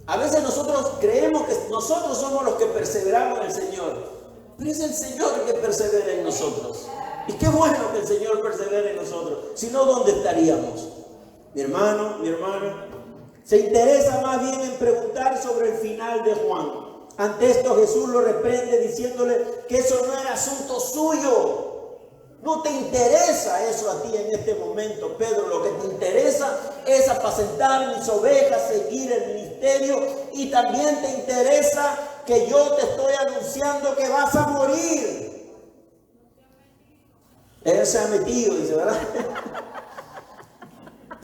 A veces nosotros creemos que nosotros somos los que perseveramos en el Señor, pero es el Señor que persevera en nosotros. Y qué bueno que el Señor persevere en nosotros. Si no, ¿dónde estaríamos? Mi hermano, se interesa más bien en preguntar sobre el final de Juan. Ante esto Jesús lo reprende diciéndole que eso no era asunto suyo. No te interesa eso a ti en este momento, Pedro. Lo que te interesa es apacentar mis ovejas, seguir el ministerio, y también te interesa que yo te estoy anunciando que vas a morir. Él se ha metido, dice, ¿verdad?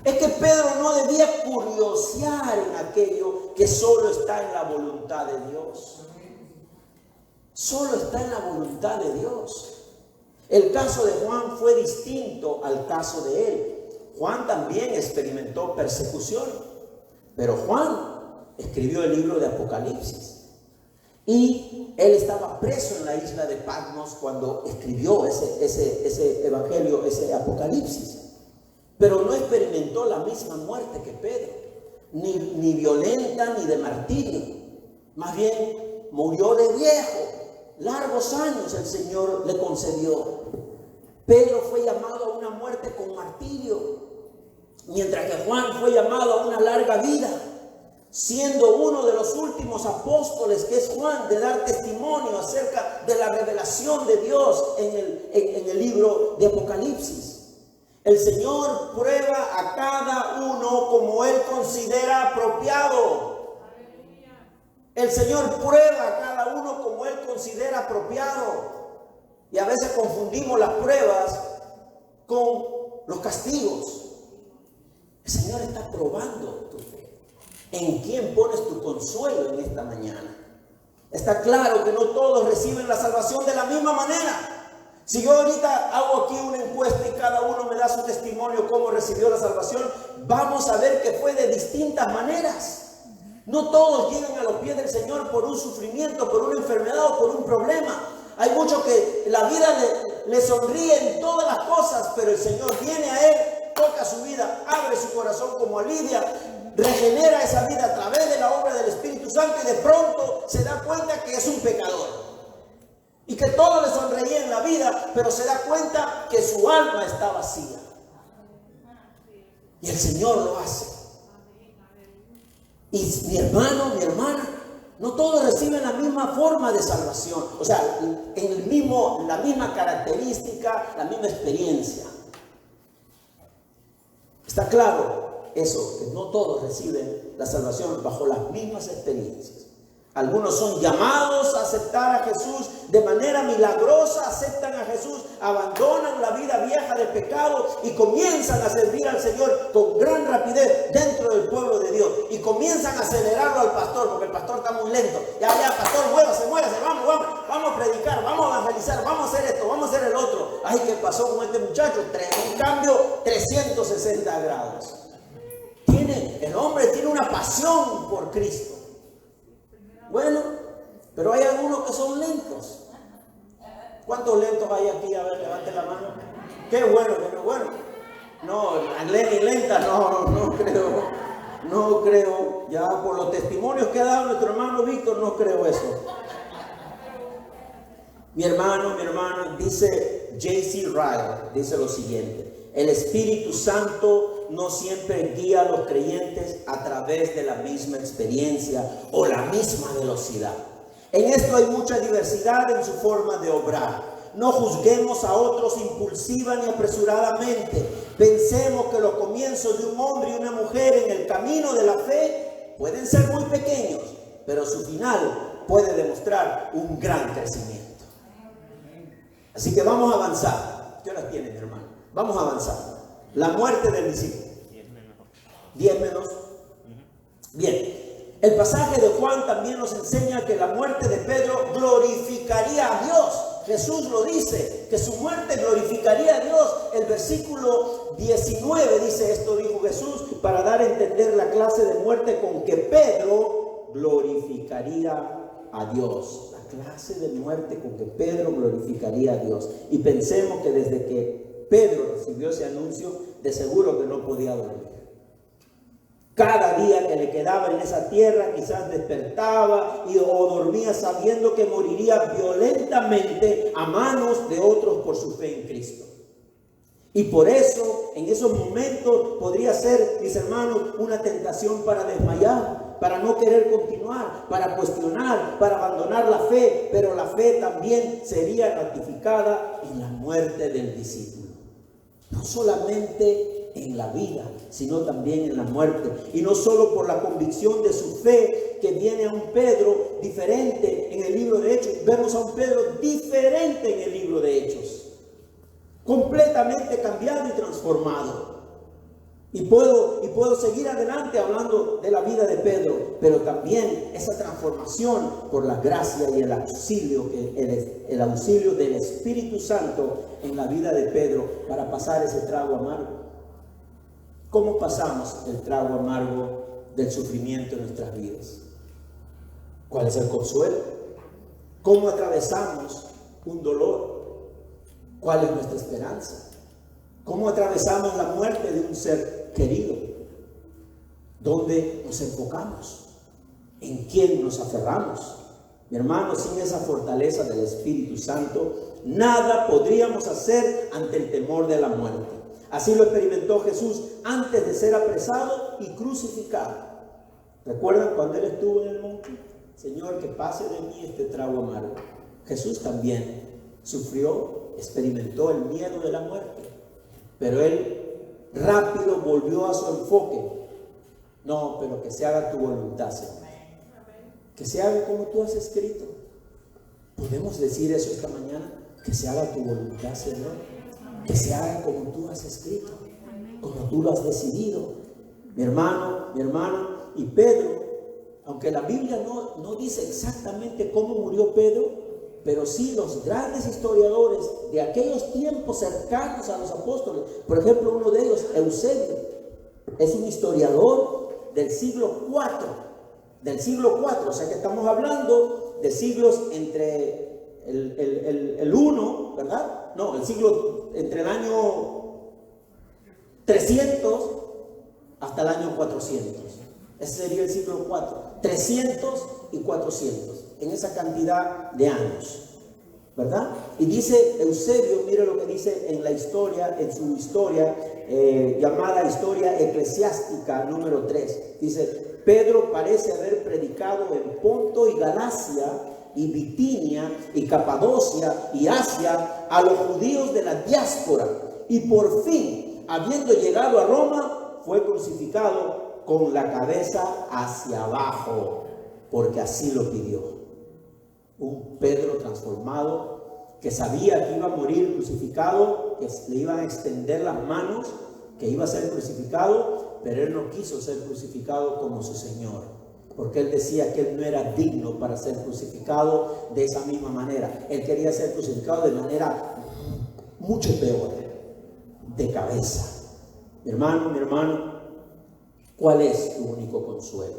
Es que Pedro no debía curiosear en aquello que solo está en la voluntad de Dios. Solo está en la voluntad de Dios. El caso de Juan fue distinto al caso de él. Juan también experimentó persecución, pero Juan escribió el libro de Apocalipsis. Y él estaba preso en la isla de Patmos cuando escribió ese evangelio, ese Apocalipsis. Pero no experimentó la misma muerte que Pedro, ni violenta ni de martirio. Más bien murió de viejo. Largos años el Señor le concedió. Pedro fue llamado a una muerte con martirio, mientras que Juan fue llamado a una larga vida, siendo uno de los últimos apóstoles, que es Juan, de dar testimonio acerca de la revelación de Dios en el libro de Apocalipsis. El Señor prueba a cada uno como Él considera apropiado. El Señor prueba a cada uno como Él considera apropiado. Y a veces confundimos las pruebas con los castigos. El Señor está probando tu fe. ¿En quién pones tu consuelo en esta mañana? Está claro que no todos reciben la salvación de la misma manera. Si yo ahorita hago aquí una encuesta y cada uno me da su testimonio cómo recibió la salvación, vamos a ver que fue de distintas maneras. No todos llegan a los pies del Señor por un sufrimiento, por una enfermedad o por un problema. Hay muchos que la vida le sonríe en todas las cosas, pero el Señor viene a él, toca su vida, abre su corazón como alivia, regenera esa vida a través de la obra del Espíritu Santo, y de pronto se da cuenta que es un pecador. Y que todo le sonreía en la vida, pero se da cuenta que su alma está vacía. Y el Señor lo hace. Y mi hermano, mi hermana, no todos reciben la misma forma de salvación. O sea, la misma característica, la misma experiencia. Está claro eso, que no todos reciben la salvación bajo las mismas experiencias. Algunos son llamados a aceptar a Jesús de manera milagrosa, aceptan a Jesús, abandonan la vida vieja de pecado y comienzan a servir al Señor con gran rapidez dentro del pueblo de Dios. Y comienzan a acelerarlo al pastor, porque el pastor está muy lento. Ya, pastor, muévase, vamos a predicar, vamos a evangelizar, vamos a hacer esto, vamos a hacer el otro. Ay, ¿qué pasó con este muchacho? Un cambio 360 grados. El hombre tiene una pasión por Cristo. Bueno, pero hay algunos que son lentos. ¿Cuántos lentos hay aquí? A ver, levante la mano. Qué bueno, bueno. No, Lenny lenta, no creo. No creo. Ya por los testimonios que ha dado nuestro hermano Víctor, no creo eso. Mi hermano, dice J.C. Ryle, dice lo siguiente: el Espíritu Santo no siempre guía a los creyentes a través de la misma experiencia o la misma velocidad. En esto hay mucha diversidad en su forma de obrar. No juzguemos a otros impulsiva ni apresuradamente. Pensemos que los comienzos de un hombre y una mujer en el camino de la fe pueden ser muy pequeños, pero su final puede demostrar un gran crecimiento. Así que vamos a avanzar. ¿Qué horas tiene, mi hermano? Vamos a avanzar. La muerte del discípulo. 10 menos. Bien. El pasaje de Juan también nos enseña que la muerte de Pedro glorificaría a Dios. Jesús lo dice, que su muerte glorificaría a Dios. El versículo 19 dice esto, dijo Jesús, para dar a entender la clase de muerte con que Pedro glorificaría a Dios. La clase de muerte con que Pedro glorificaría a Dios. Y pensemos que desde que Pedro recibió ese anuncio, de seguro que no podía dormir. Cada día que le quedaba en esa tierra, quizás despertaba o dormía sabiendo que moriría violentamente a manos de otros por su fe en Cristo. Y por eso, en esos momentos, podría ser, mis hermanos, una tentación para desmayar, para no querer continuar, para cuestionar, para abandonar la fe. Pero la fe también sería ratificada en la muerte del discípulo. No solamente en la vida, sino también en la muerte. Y no solo por la convicción de su fe, que viene a un Pedro diferente en el libro de Hechos. Vemos a un Pedro diferente en el libro de Hechos, completamente cambiado y transformado. Y puedo seguir adelante hablando de la vida de Pedro, pero también esa transformación por la gracia y el auxilio del Espíritu Santo en la vida de Pedro para pasar ese trago amargo. ¿Cómo pasamos el trago amargo del sufrimiento en nuestras vidas? ¿Cuál es el consuelo? ¿Cómo atravesamos un dolor? ¿Cuál es nuestra esperanza? ¿Cómo atravesamos la muerte de un ser querido? ¿Dónde nos enfocamos? ¿En quién nos aferramos? Mi hermano, sin esa fortaleza del Espíritu Santo, nada podríamos hacer ante el temor de la muerte. Así lo experimentó Jesús antes de ser apresado y crucificado. ¿Recuerdan cuando Él estuvo en el monte? Señor, que pase de mí este trago amargo. Jesús también sufrió, experimentó el miedo de la muerte. Pero Él rápido volvió a su enfoque. No, pero que se haga tu voluntad, Señor. Que se haga como tú has escrito. ¿Podemos decir eso esta mañana? Que se haga tu voluntad, Señor. Que se haga como tú has escrito, como tú lo has decidido. Mi hermano, y Pedro, aunque la Biblia no dice exactamente cómo murió Pedro, pero sí los grandes historiadores de aquellos tiempos cercanos a los apóstoles. Por ejemplo, uno de ellos, Eusebio, es un historiador del siglo IV, o sea que estamos hablando de siglos entre el 1, ¿verdad? No, entre el año 300 hasta el año 400. Ese sería el siglo IV. 300 y 400, en esa cantidad de años, ¿verdad? Y dice Eusebio, mire lo que dice en la historia, en su historia llamada Historia Eclesiástica número 3. Dice: Pedro parece haber predicado en Ponto y Galacia y Bitinia y Capadocia y Asia a los judíos de la diáspora, y por fin, habiendo llegado a Roma, fue crucificado con la cabeza hacia abajo, porque así lo pidió. Un Pedro transformado, que sabía que iba a morir crucificado, que le iban a extender las manos, que iba a ser crucificado, pero él no quiso ser crucificado como su Señor, porque él decía que él no era digno para ser crucificado de esa misma manera. Él quería ser crucificado de manera mucho peor, de cabeza. Mi hermano, ¿cuál es tu único consuelo?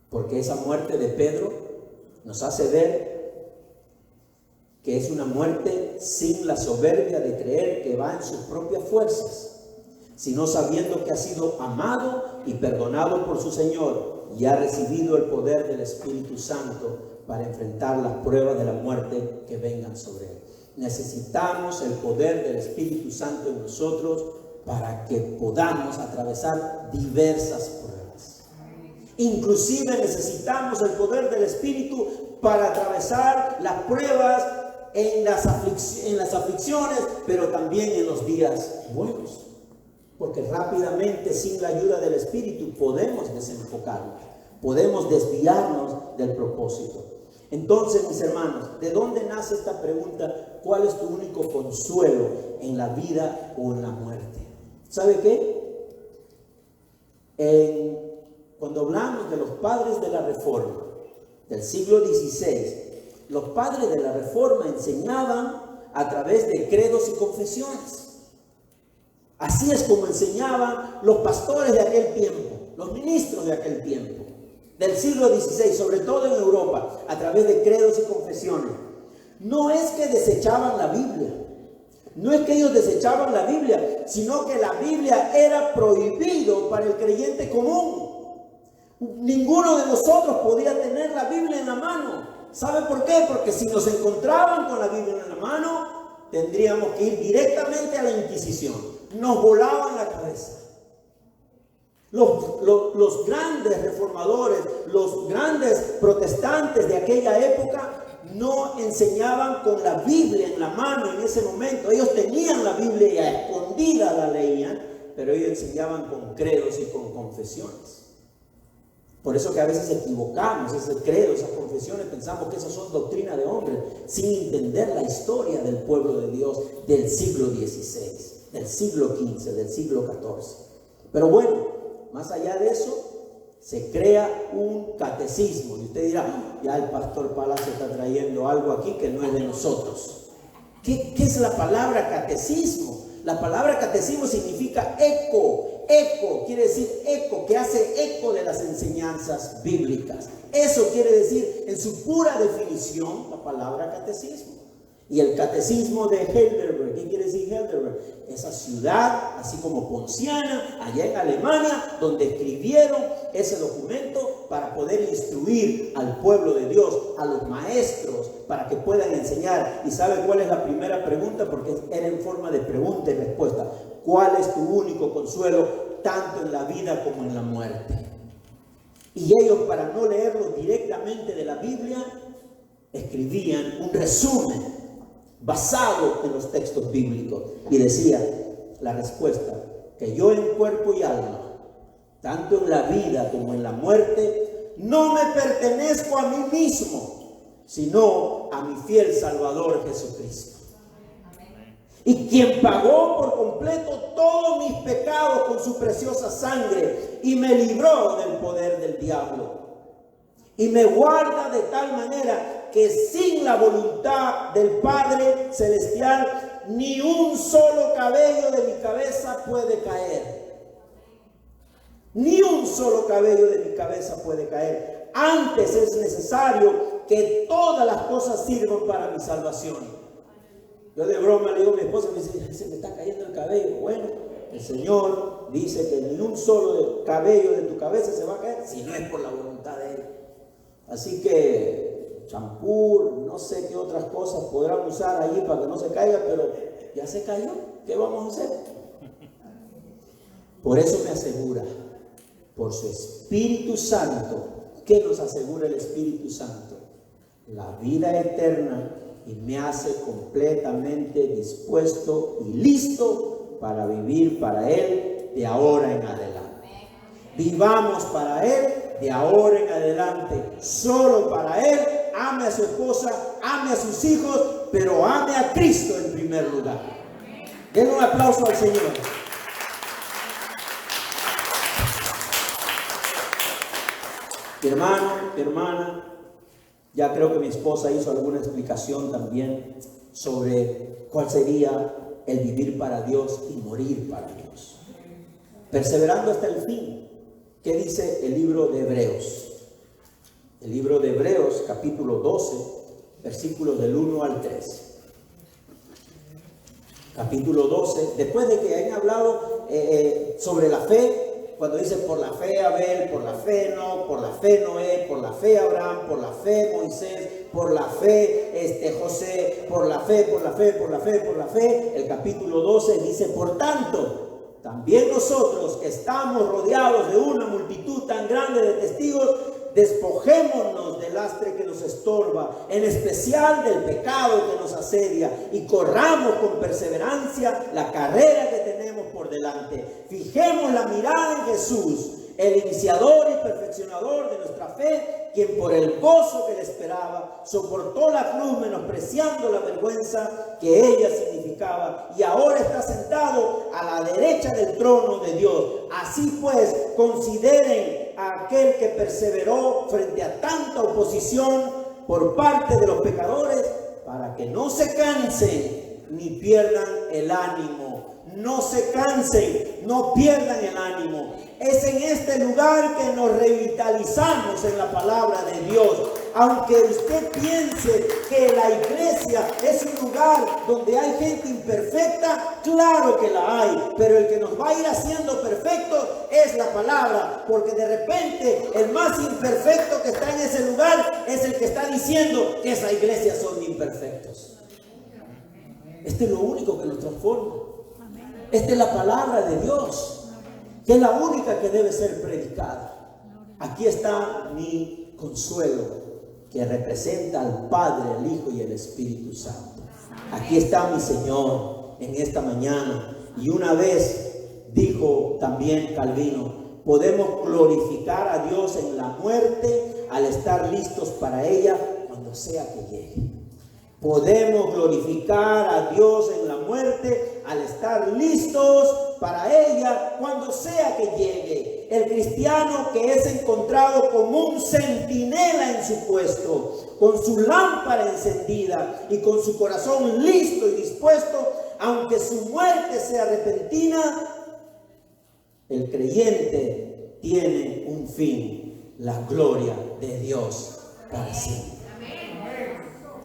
Porque esa muerte de Pedro nos hace ver que es una muerte sin la soberbia de creer que va en sus propias fuerzas, sino sabiendo que ha sido amado y perdonado por su Señor y ha recibido el poder del Espíritu Santo para enfrentar las pruebas de la muerte que vengan sobre él. Necesitamos el poder del Espíritu Santo en nosotros para que podamos atravesar diversas pruebas. Inclusive necesitamos el poder del Espíritu para atravesar las pruebas en las aflicciones, pero también en los días buenos. Porque rápidamente, sin la ayuda del Espíritu, podemos desenfocarnos, podemos desviarnos del propósito. Entonces, mis hermanos, ¿de dónde nace esta pregunta? ¿Cuál es tu único consuelo en la vida o en la muerte? ¿Sabe qué? En cuando hablamos de los padres de la Reforma del siglo XVI, los padres de la Reforma enseñaban a través de credos y confesiones. Así es como enseñaban los pastores de aquel tiempo, los ministros de aquel tiempo, del siglo XVI, sobre todo en Europa, a través de credos y confesiones. No es que desechaban la Biblia, no es que ellos desechaban la Biblia, sino que la Biblia era prohibido para el creyente común. Ninguno de nosotros podía tener la Biblia en la mano. ¿Sabe por qué? Porque si nos encontraban con la Biblia en la mano, tendríamos que ir directamente a la Inquisición. Nos volaban la cabeza. Los grandes reformadores, los grandes protestantes de aquella época no enseñaban con la Biblia en la mano en ese momento. Ellos tenían la Biblia y a escondida la leían, pero ellos enseñaban con credos y con confesiones. Por eso que a veces equivocamos ese credo, esas confesiones, pensamos que esas son doctrinas de hombres, sin entender la historia del pueblo de Dios del siglo XVI, del siglo XV, del siglo XIV. Pero bueno, más allá de eso, se crea un catecismo. Y usted dirá, ya el pastor Palacio está trayendo algo aquí que no es de nosotros. ¿Qué es la palabra catecismo? La palabra catecismo significa eco. Eco quiere decir eco, que hace eco de las enseñanzas bíblicas. Eso quiere decir, en su pura definición, la palabra catecismo. Y el catecismo de Heidelberg, ¿qué quiere decir Heidelberg? Esa ciudad, así como Ponciana, allá en Alemania, donde escribieron ese documento para poder instruir al pueblo de Dios, a los maestros, para que puedan enseñar. ¿Y sabe cuál es la primera pregunta? Porque era en forma de pregunta y respuesta. ¿Cuál es tu único consuelo, tanto en la vida como en la muerte? Y ellos, para no leerlo directamente de la Biblia, escribían un resumen basado en los textos bíblicos. Y decía la respuesta, que yo en cuerpo y alma, tanto en la vida como en la muerte, no me pertenezco a mí mismo, sino a mi fiel Salvador Jesucristo. Y quien pagó por completo todos mis pecados con su preciosa sangre y me libró del poder del diablo. Y me guarda de tal manera que sin la voluntad del Padre Celestial, ni un solo cabello de mi cabeza puede caer. Ni un solo cabello de mi cabeza puede caer. Antes es necesario que todas las cosas sirvan para mi salvación. Yo de broma le digo a mi esposa, me dice, se me está cayendo el cabello. Bueno, el Señor dice que ni un solo cabello de tu cabeza se va a caer si no es por la voluntad de Él. Así que champú, no sé qué otras cosas podrán usar allí para que no se caiga, pero ya se cayó. ¿Qué vamos a hacer? Por eso me asegura, por su Espíritu Santo. ¿Qué nos asegura el Espíritu Santo? La vida eterna, y me hace completamente dispuesto y listo para vivir para Él de ahora en adelante. Vivamos para Él de ahora en adelante, solo para Él. Ame a su esposa, ame a sus hijos, pero ame a Cristo en primer lugar. Den un aplauso al Señor. Mi hermano, mi hermana, ya creo que mi esposa hizo alguna explicación también sobre cuál sería el vivir para Dios y morir para Dios. Perseverando hasta el fin. ¿Qué dice el libro de Hebreos? El libro de Hebreos, capítulo 12, versículos del 1 al 3. Capítulo 12, después de que hayan hablado sobre la fe, cuando dice por la fe Abel, por la fe Enoc, por la fe Noé, por la fe Abraham, por la fe Moisés, por la fe José, por la fe, por la fe, por la fe, por la fe, el capítulo 12 dice, por tanto, también nosotros que estamos rodeados de una multitud tan grande de testigos, despojémonos del lastre que nos estorba, en especial del pecado que nos asedia, y corramos con perseverancia la carrera que tenemos por delante. Fijemos la mirada en Jesús, el iniciador y perfeccionador de nuestra fe, quien por el gozo que le esperaba soportó la cruz, menospreciando la vergüenza que ella significaba, y ahora está sentado a la derecha del trono de Dios. Así pues, consideren a aquel que perseveró frente a tanta oposición por parte de los pecadores, para que no se cansen ni pierdan el ánimo. No se cansen, no pierdan el ánimo. Es en este lugar que nos revitalizamos en la palabra de Dios. Aunque usted piense que la iglesia es un lugar donde hay gente imperfecta, claro que la hay, pero el que nos va a ir haciendo perfectos es la palabra, porque de repente el más imperfecto que está en ese lugar es el que está diciendo que esa iglesia son imperfectos. Este es lo único que nos transforma. Esta es la palabra de Dios, que es la única que debe ser predicada. Aquí está mi consuelo, que representa al Padre, al Hijo y al Espíritu Santo. Aquí está mi Señor en esta mañana. Y una vez dijo también Calvino, podemos glorificar a Dios en la muerte al estar listos para ella cuando sea que llegue. Podemos glorificar a Dios en la muerte al estar listos para ella cuando sea que llegue. El cristiano que es encontrado como un centinela en su puesto, con su lámpara encendida y con su corazón listo y dispuesto, aunque su muerte sea repentina, el creyente tiene un fin, la gloria de Dios para siempre.